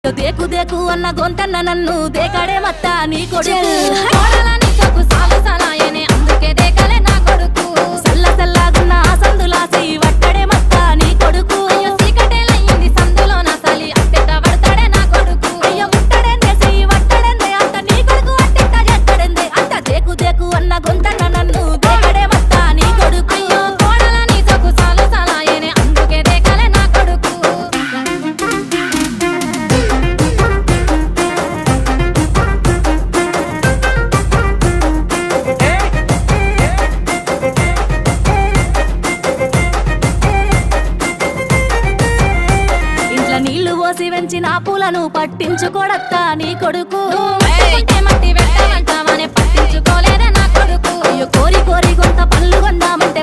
దేకు దేకు అన్న గొంతన్న నన్ను దేకడే మత్త నీ కొడుకు కోడలని సొక్కు సాగు సలాయనే అందుకే దేకలే నా కొడుకు సల్ల సల్లాగున్న ఆ సందులాసి వట్టడే మత్త నీ కొడుకు అయ్యో సీకటేలయ్యింది సందులో నా సలి అట్టెట్ట పడతాడే నా కొడుకు అయ్యో ముట్టడెందే చెయ్యి వట్టడెందే అంత నీ కొడుకు అట్టెట్ట చేస్తాడెందే అంత దేకు దేకు అన్న గొంతన్న నన్ను దేకడే మత్త నీ కొడుకు అయ్యో కోడలని సొక్కు సాగు సలాయనే అందుకే దేకలే నా కొడుకు నీళ్లు పోసి వెంచిన పూలను పట్టించుకోడత్తా నీ కొడుకు మట్టి పెట్టమంటావనే పట్టించుకోలేదే నా కొడుకు అయ్యో కోరి కోరి కొంత పళ్ళు కొందామంటే